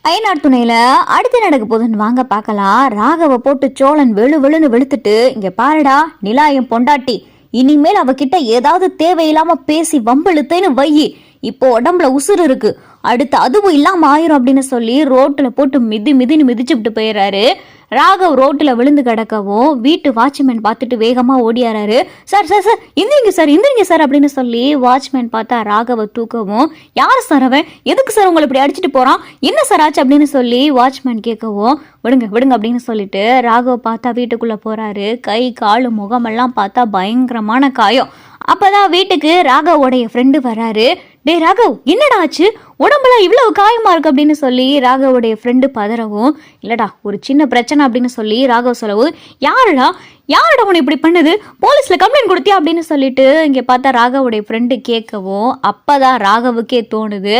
ஐநாடு துணையில அடுத்து நடக்க போதுன்னு வாங்க பார்க்கலாம். ராகவ போட்டு சோழன் வெளுன்னு வெளுத்துட்டு, இங்க பாருடா நிலா என் பொண்டாட்டி, இனிமேல் அவகிட்ட ஏதாவது தேவையில்லாம பேசி வம்பிழுத்தேன்னு வையி, இப்போ உடம்புல உசுறு இருக்கு, அடுத்து அதுவும் இல்லாம ஆயிரும் அப்படின்னு சொல்லி ரோட்டுல போட்டு மிதின்னு மிதிச்சுட்டு போயிடுறாரு. ராகவ் ரோட்டுல விழுந்து கிடக்கவும் வீட்டு வாட்ச்மேன் பார்த்துட்டு வேகமா ஓடியாராரு. சார் சார் சார் இந்திரிங்க சார் அப்படின்னு சொல்லி வாட்ச்மேன் பார்த்தா ராகவ தூக்கவும், யார் சார் அவன், எதுக்கு சார் உங்களை இப்படி அடிச்சுட்டு போறான், என்ன சார் ஆச்சு அப்படின்னு சொல்லி வாட்ச்மேன் கேட்கவும், விடுங்க அப்படின்னு சொல்லிட்டு ராகவ் பார்த்தா வீட்டுக்குள்ள போறாரு. கை காலு முகமெல்லாம் பார்த்தா பயங்கரமான காயம். அப்பதான் வீட்டுக்கு ராகவோடைய ஃப்ரெண்டு வராரு. டே ராகவ், என்னடா ஆச்சு, உடம்புலாம் இவ்வளவு காயமா இருக்கு அப்படின்னு சொல்லி ராகவோடைய ஃப்ரெண்டு பதறவும், இல்லடா ஒரு சின்ன பிரச்சனை அப்படின்னு சொல்லி ராகவ் சொல்லவும், யாருடா உன்னை இப்படி பண்ணுது, போலீஸ்ல கம்ப்ளைண்ட் கொடுத்தியா அப்படின்னு சொல்லிட்டு இங்க பார்த்தா ராகவோடைய ஃப்ரெண்டு கேட்கவும், அப்பதான் ராகவுக்கே தோணுது,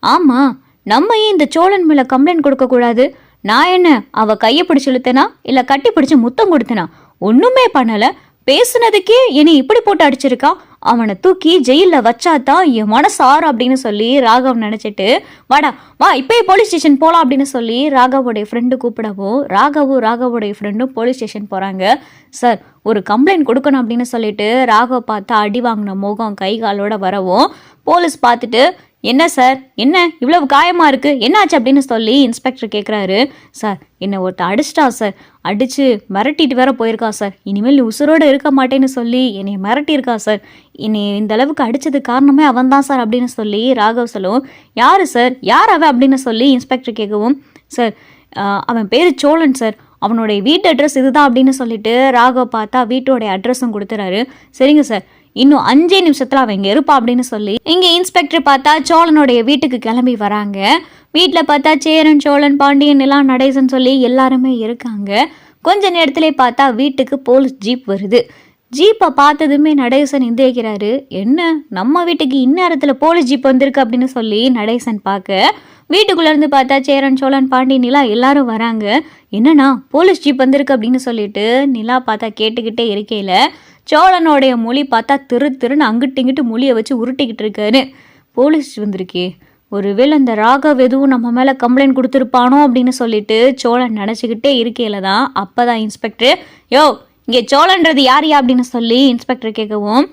ஆமா நம்ம ஏன் இந்த சோழன் மேல கம்ப்ளைண்ட் கொடுக்க கூடாது, நான் என்ன அவ கையை பிடிச்சு இழுத்தனா இல்ல கட்டி பிடிச்சு முத்தம் கொடுத்தனா, ஒண்ணுமே பண்ணல, பேசுனதுக்கே என்னை இப்படி போட்டு அடிச்சிருக்கான், அவனை தூக்கி ஜெயில வச்சாதான் என் மனசு ஆறு அப்படின்னு சொல்லி ராகவ் நினைச்சிட்டு, வாடா வா இப்பயே போலீஸ் ஸ்டேஷன் போலாம் அப்படின்னு சொல்லி ராகவோடைய ஃப்ரெண்டு கூப்பிடவும் ராகவோடைய ஃப்ரெண்டும் போலீஸ் ஸ்டேஷன் போறாங்க. சார் ஒரு கம்ப்ளைண்ட் கொடுக்கணும் அப்படின்னு சொல்லிட்டு ராகவ் பார்த்தா அடி வாங்கின முகம் கை காலோட வரவும், போலீஸ் பார்த்துட்டு, என்ன சார் என்ன இவ்வளவு காயமா இருக்கு, என்னாச்சு அப்படின்னு சொல்லி இன்ஸ்பெக்டர் கேட்குறாரு. சார் என்னை ஒருத்தர் அடிச்சிட்டா சார், அடிச்சு மிரட்டிட்டு வேற போயிருக்கா சார், இனிமேல் நீ உசுரோடு இருக்க மாட்டேன்னு சொல்லி என்னை மிரட்டியிருக்கா சார், என்னை இந்த அளவுக்கு அடிச்சது காரணமே அவன் தான் சார் அப்படின்னு சொல்லி ராகவ் சொல்லவும், யாரு சார், யார் அவன் அப்படின்னு சொல்லி இன்ஸ்பெக்டர் கேட்கவும், சார் அவன் பேர் சோழன் சார், அவனுடைய வீட்டு அட்ரஸ் இதுதான் அப்படின்னு சொல்லிட்டு ராகவ் பார்த்தா வீட்டோடைய அட்ரஸும் கொடுத்துறாரு. சரிங்க சார், இன்னும் 5 நிமிஷத்துல அவன் இங்க இருப்பா அப்படின்னு சொல்லி இங்க இன்ஸ்பெக்டர் பார்த்தா சோழனுடைய வீட்டுக்கு கிளம்பி வராங்க. வீட்டுல பார்த்தா சேரன் சோழன் பாண்டியன் எல்லாம் நடேசன் சொல்லி எல்லாருமே இருக்காங்க. கொஞ்ச நேரத்திலே பார்த்தா வீட்டுக்கு போலீஸ் ஜீப் வருது. ஜீப்பை பார்த்ததுமே நடேசன் எந்திரிக்கிறாரு. என்ன நம்ம வீட்டுக்கு இந்நேரத்துல போலீஸ் ஜீப் வந்திருக்கு அப்படின்னு சொல்லி நடேசன் பார்க்க, வீட்டுக்குள்ள இருந்து பார்த்தா சேரன் சோழன் பாண்டியன் நிலா எல்லாரும் வராங்க. என்னன்னா போலீஸ் ஜீப் வந்திருக்கு அப்படின்னு சொல்லிட்டு நிலா பார்த்தா கேட்டுக்கிட்டே இருக்கையில சோழனுடைய மொழி பார்த்தா திருன்னு அங்கிட்டு இங்கிட்டு மொழியை வச்சு உருட்டிக்கிட்டு இருக்காரு. போலீஸ் வந்திருக்கே, ஒருவேளை அந்த ராகவ் எதுவும் நம்ம மேலே கம்ப்ளைண்ட் கொடுத்துருப்பானோ அப்படின்னு சொல்லிட்டு சோழன் நினச்சிக்கிட்டே இருக்கையில தான் அப்போதான் இன்ஸ்பெக்டர், யோ இங்கே சோழன்றது யாரையா அப்படின்னு சொல்லி இன்ஸ்பெக்டர் கேட்கவும்,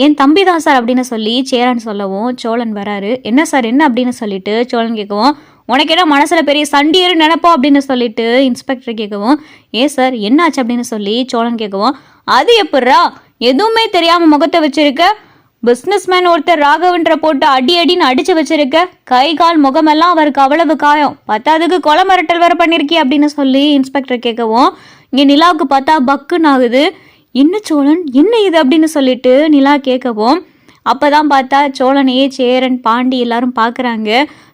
என் தம்பி தான் சார் அப்படின்னு சொல்லி சேரன் சொல்லவும் சோழன் வராரு. என்ன சார் என்ன அப்படின்னு சொல்லிட்டு சோழன் கேட்கவும், உனக்கு என்ன மனசுல பெரிய சண்டியரு நினைப்போம் அப்படின்னு சொல்லிட்டு இன்ஸ்பெக்டர் கேட்கவும், ஏன் சார் என்னாச்சு அப்படின்னு சொல்லி சோழன் கேட்கவும், அது எப்பட்றா எதுவுமே தெரியாம முகத்தை வச்சிருக்க, பிஸ்னஸ் மேன் ஒருத்தர் ராகவன்ற போட்டு அடின்னு அடிச்சு வச்சிருக்க, கை கால் முகமெல்லாம் அவருக்கு அவ்வளவு காயம், பத்தாவதுக்கு கொலை மிரட்டல் வேற பண்ணிருக்கே அப்படின்னு சொல்லி இன்ஸ்பெக்டர் கேட்கவும், இங்க நிலாவுக்கு பார்த்தா பக்குன்னு ஆகுது. என்ன சோழன் என்ன இது அப்படின்னு சொல்லிட்டு நிலா கேட்கவும், அப்பதான் பார்த்தா சோழனையே சேரன் பாண்டி எல்லாரும் பாக்குறாங்க.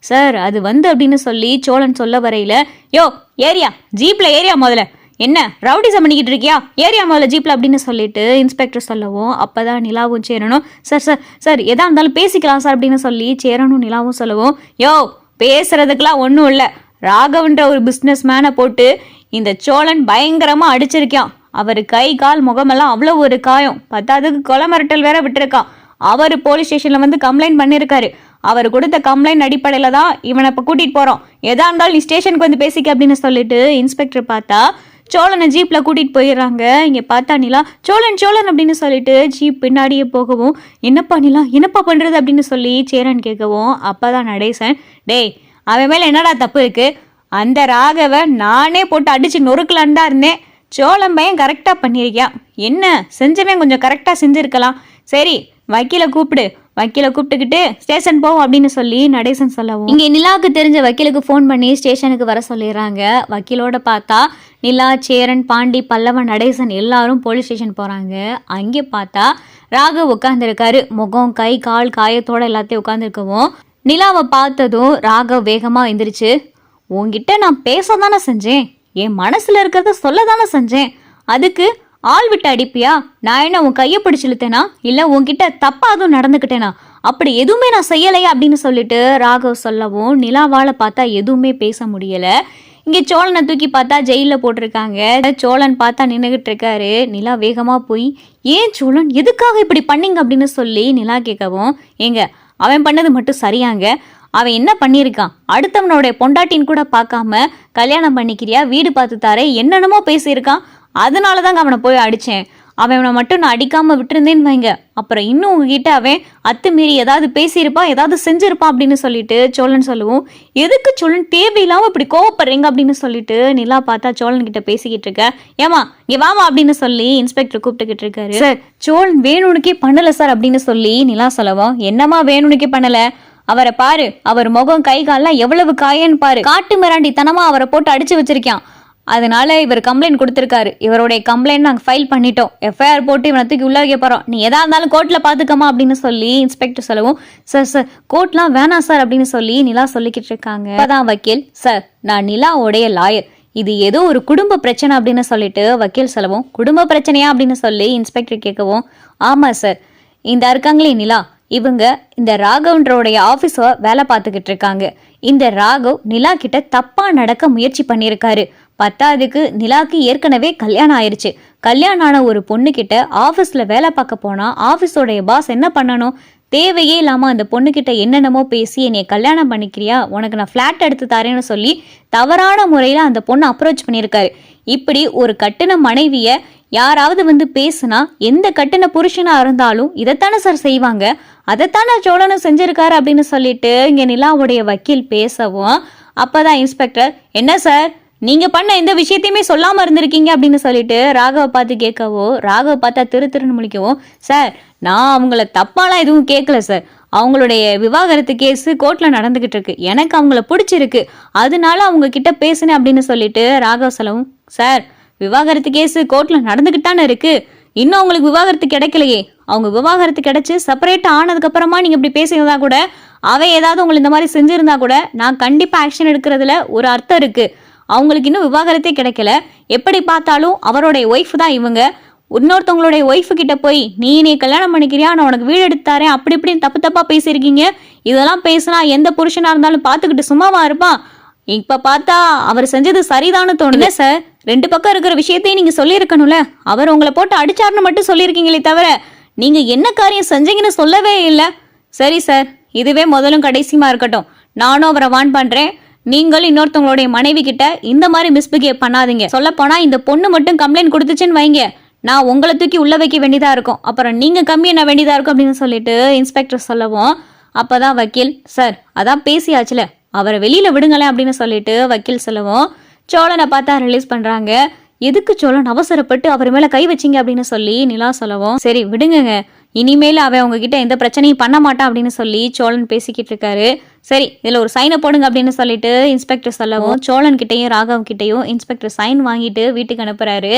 சார் அது அப்படின்னு சொல்லி சோழன் சொல்ல வரையில, யோ ஏரியா ஜீப்ல ஏரியா முதல்ல, என்ன ரவுடிசம் பண்ணிக்கிட்டு இருக்கியா, ஏரியா முதல்ல ஜீப்ல அப்படின்னு சொல்லிட்டு இன்ஸ்பெக்டர் சொல்லவும், அப்பதான் நிலாவும் சேரனும், சார் சார் சார் எதா இருந்தாலும் பேசிக்கலாம் சார் அப்படின்னு சொல்லி சேரனும் நிலாவும் சொல்லவும், யோ பேசுறதுக்கெல்லாம் ஒன்றும் இல்லை, ராகவன்ற ஒரு பிஸ்னஸ் மேனை போட்டு இந்த சோழன் பயங்கரமா அடிச்சிருக்கான், அவர் கை கால் முகமெல்லாம் அவ்வளோ ஒரு காயம், பத்தாவதுக்கு கொலை மிரட்டல் வேற விட்டுருக்கான், அவர் போலீஸ் ஸ்டேஷன்ல வந்து கம்ப்ளைண்ட் பண்ணியிருக்காரு, அவர் கொடுத்த கம்ப்ளைண்ட் அடிப்படையில தான் இவனை இப்போ கூட்டிட்டு போறோம், எதா இருந்தாலும் நீ ஸ்டேஷனுக்கு வந்து பேசிக்க அப்படின்னு சொல்லிட்டு இன்ஸ்பெக்டர் பார்த்தா சோழனை ஜீப்ல கூட்டிட்டு போயிடுறாங்க. இங்க பார்த்தா நிலா சோழன் அப்படின்னு சொல்லிட்டு ஜீப் பின்னாடியே போகவும், என்னப்பா நிலா என்னப்பா பண்றது அப்படின்னு சொல்லி சேரன் கேட்கவும், அப்பதான் நடேசன், டேய் அவன் மேல என்னடா தப்பு இருக்கு, அந்த ராகவ நானே போட்டு அடிச்சு நொறுக்கலான்னு தான் இருந்தேன், சோழன் பையன் கரெக்டா பண்ணியிருக்கியான், என்ன செஞ்சவன் கொஞ்சம் கரெக்டா செஞ்சிருக்கலாம், சரி வக்கீல கூப்பிட்டுக்கிட்டு ஸ்டேஷன் போவோம் அப்படின்னு சொல்லி நடேசன் சொல்லவும், இங்க நிலாவுக்கு தெரிஞ்ச வக்கீலுக்கு ஃபோன் பண்ணி ஸ்டேஷனுக்கு வர சொல்லிடுறாங்க. வக்கீலோட பார்த்தா நிலா சேரன் பாண்டி பல்லவன் நடேசன் எல்லாரும் போலீஸ் ஸ்டேஷன் போறாங்க. அங்கே பார்த்தா ராகவ் உட்காந்துருக்காரு, முகம் கை கால் காயத்தோட எல்லாத்தையும் உட்காந்துருக்கவும், நிலாவை பார்த்ததும் ராகவ் வேகமா எந்திரிச்சு, உன்கிட்ட நான் பேச தானே செஞ்சேன், என் மனசுல இருக்கிறத சொல்ல தானே செஞ்சேன், அதுக்கு ஆள் விட்டு அடிப்பியா, நான் என்ன உன் கையை பிடிச்சு இழுத்தேனா இல்ல உன்கிட்ட தப்பா அதுவும் நடந்துக்கிட்டேனா, அப்படி எதுவுமே நான் செய்யலையா அப்படின்னு சொல்லிட்டு ராகவ் சொல்லவும், நிலாவால பார்த்தா எதுவுமே பேச முடியல. இங்க சோழனை தூக்கி பார்த்தா ஜெயில போட்டிருக்காங்க. சோழன் பார்த்தா நின்றுகிட்டு இருக்காரு. நிலா வேகமா போய், ஏன் சோழன் எதுக்காக இப்படி பண்ணீங்க அப்படின்னு சொல்லி நிலா கேட்கவும், ஏங்க அவன் பண்ணது மட்டும் சரியாங்க, அவன் என்ன பண்ணியிருக்கான், அடுத்தவனுடைய பொண்டாட்டின்னு கூட பார்க்காம கல்யாணம் பண்ணிக்கிறியா, வீடு பார்த்து தாரே, என்னென்னமோ பேசியிருக்கான். அதனால தாங்க அவனை போய் அடித்தேன். அவனை மட்டும் நான் அடிக்காமல் விட்டுருந்தேன்னு வைங்க, அப்புறம் இன்னும் உங்ககிட்ட அவன் அத்துமீறி ஏதாவது பேசியிருப்பான், ஏதாவது செஞ்சிருப்பான் அப்படின்னு சொல்லிட்டு சோழன் சொல்லுவோம். எதுக்கு சோழன் தேவையில்லாமல் இப்படி கோவப்படுறீங்க அப்படின்னு சொல்லிட்டு நிலா பார்த்தா சோழன் கிட்ட பேசிக்கிட்டு இருக்க. ஏமா இங்கே வாமா அப்படின்னு சொல்லி இன்ஸ்பெக்டர் கூப்பிட்டுக்கிட்டு இருக்காரு. சார் சோழன் வேணுனுக்கே பண்ணலை சார் அப்படின்னு சொல்லி நிலா சொல்லவும். என்னம்மா வேணுனுக்கே பண்ணலை, அவரை பாரு, அவர் முகம் கை கால்லாம் எவ்வளவு காயன்னு பாரு, காட்டு மிராண்டித்தனமா அவரை போட்டு அடிச்சு வச்சிருக்கான். அதனால இவர் கம்ப்ளைண்ட் கொடுத்துருக்காரு. இவருடைய கம்ப்ளைண்ட் நாங்கள் ஃபைல் பண்ணிட்டோம், எஃப்ஐஆர் போட்டு இவனை தூக்கி உள்ள வைக்க போகிறோம், நீ எதா இருந்தாலும் கோர்ட்டில் பார்த்துக்கமா அப்படின்னு சொல்லி இன்ஸ்பெக்டர் சொல்லவும். சார் கோர்ட்லாம் வேணாம் சார் அப்படின்னு சொல்லி நிலா சொல்லிக்கிட்டு இருக்காங்க. அதான் வக்கீல், சார் நான் நிலாவுடைய லாயர், இது ஏதோ ஒரு குடும்ப பிரச்சனை அப்படின்னு சொல்லிட்டு வக்கீல் சொல்லவும். குடும்ப பிரச்சனையா அப்படின்னு சொல்லி இன்ஸ்பெக்டர் கேட்கவும். ஆமாம் சார், இந்த இருக்காங்களே நிலா, இவங்க இந்த ராகவன்றோடைய ஆஃபீஸை வேலை பார்த்துக்கிட்டு இருக்காங்க. இந்த ராகவ் நிலா கிட்ட தப்பா நடக்க முயற்சி பண்ணியிருக்காரு. பத்தாவதுக்கு நிலாக்கு ஏற்கனவே கல்யாணம் ஆயிடுச்சு. கல்யாணம் ஆன ஒரு பொண்ணு கிட்ட ஆஃபீஸில் வேலை பார்க்க போனா ஆஃபீஸோடைய பாஸ் என்ன பண்ணணும், தேவையே இல்லாமல் அந்த பொண்ணுக்கிட்ட என்னென்னமோ பேசி என்னை கல்யாணம் பண்ணிக்கிறியா, உனக்கு நான் ஃப்ளாட் எடுத்து தரேன்னு சொல்லி தவறான முறையில் அந்த பொண்ணை அப்ரோச் பண்ணியிருக்காரு. இப்படி ஒரு கட்டின மனைவியை யாராவது வந்து பேசுனா எந்த கட்டின புருஷனா இருந்தாலும் இதைத்தானே சார் செய்வாங்க, அதைத்தானே சோழனும் செஞ்சிருக்காரு அப்படின்னு சொல்லிட்டு இங்கே நிலாவுடைய வக்கீல் பேசவும். அப்போதான் இன்ஸ்பெக்டர், என்ன சார் நீங்க பண்ண எந்த விஷயத்தையுமே சொல்லாம இருந்திருக்கீங்க அப்படின்னு சொல்லிட்டு ராகவ பார்த்து கேட்கவோ. ராகவ பார்த்தா திருன்னு முழிக்கவும். சார் நான் அவங்கள தப்பாலாம் எதுவும் கேட்கல சார், அவங்களுடைய விவாகரத்து கேஸ் கோர்ட்ல நடந்துகிட்டு இருக்கு, எனக்கு அவங்கள பிடிச்சிருக்கு, அதனால அவங்க கிட்ட பேசுனேன் அப்படின்னு சொல்லிட்டு ராகவ சொல்லவும். சார் விவாகரத்து கேஸ் கோர்ட்ல நடந்துகிட்டு தானே இருக்கு, இன்னும் அவங்களுக்கு விவாகரத்து கிடைக்கலையே, அவங்க விவாகரத்து கிடைச்சு செப்பரேட் ஆனதுக்கு அப்புறமா நீங்க இப்படி பேசியிருந்தா கூட, அவன் ஏதாவது உங்களை இந்த மாதிரி செஞ்சிருந்தா கூட நான் கண்டிப்பா ஆக்ஷன் எடுக்கிறதுல ஒரு அர்த்தம் இருக்கு. அவங்களுக்கு இன்னும் விவாகரத்தே கிடைக்கல, எப்படி பார்த்தாலும் அவருடைய ஒய்ஃப் தான் இவங்க. இன்னொருத்தவங்களுடைய ஒய்ஃபு கிட்ட போய் நீ கல்யாணம் பண்ணிக்கிறியா, நான் உனக்கு வீடு எடுத்தாரேன் அப்படி இப்படின்னு தப்பா பேசியிருக்கீங்க. இதெல்லாம் பேசினா எந்த புருஷனா இருந்தாலும் பார்த்துக்கிட்டு சும்மாவா இருப்பான். இப்ப பார்த்தா அவர் செஞ்சது சரிதான்னு தோணுது சார். ரெண்டு பக்கம் இருக்கிற விஷயத்தையும் நீங்க சொல்லியிருக்கணும்ல, அவர் உங்களை போட்டு அடிச்சாருன்னு மட்டும் சொல்லியிருக்கீங்களே தவிர நீங்க என்ன காரியம் செஞ்சீங்கன்னு சொல்லவே இல்லை. சரி சார், இதுவே முதலும் கடைசியுமா இருக்கட்டும், நானும் அவரை வான் பண்றேன், நீங்கள் இன்னொருத்தவங்களுடைய மனைவி கிட்ட இந்த மாதிரி மிஸ்பிஹேவ் பண்ணாதீங்க. சொல்ல போனா இந்த பொண்ணு மட்டும் கம்ப்ளைண்ட் கொடுத்துச்சுன்னு வைங்க, நான் உங்களை தூக்கி உள்ள வைக்க வேண்டியதா இருக்கும், அப்புறம் நீங்க கம்மி என்ன வேண்டியதா இருக்கும் அப்படின்னு சொல்லிட்டு இன்ஸ்பெக்டர் சொல்லவும். அப்பதான் வக்கீல், சார் அதான் பேசியாச்சுல, அவரை வெளியில விடுங்களேன் அப்படின்னு சொல்லிட்டு வக்கீல் சொல்லவும். சோழனை பார்த்தா ரிலீஸ் பண்றாங்க. எதுக்கு சோழன் அவசரப்பட்டு அவர் மேல கை வச்சிங்க அப்படின்னு சொல்லி நிலா சொல்லவும். சரி விடுங்க, இனிமேல் அவன் உங்ககிட்ட எந்த பிரச்சனையும் பண்ண மாட்டான் அப்படின்னு சொல்லி சோழன் பேசிக்கிட்டு இருக்காரு. சரி இதுல ஒரு சைனை போடுங்க அப்படின்னு சொல்லிட்டு இன்ஸ்பெக்டர் சொல்லவும். சோழன் கிட்டையும் ராகவ் கிட்டையும் இன்ஸ்பெக்டர் சைன் வாங்கிட்டு வீட்டுக்கு அனுப்புறாரு.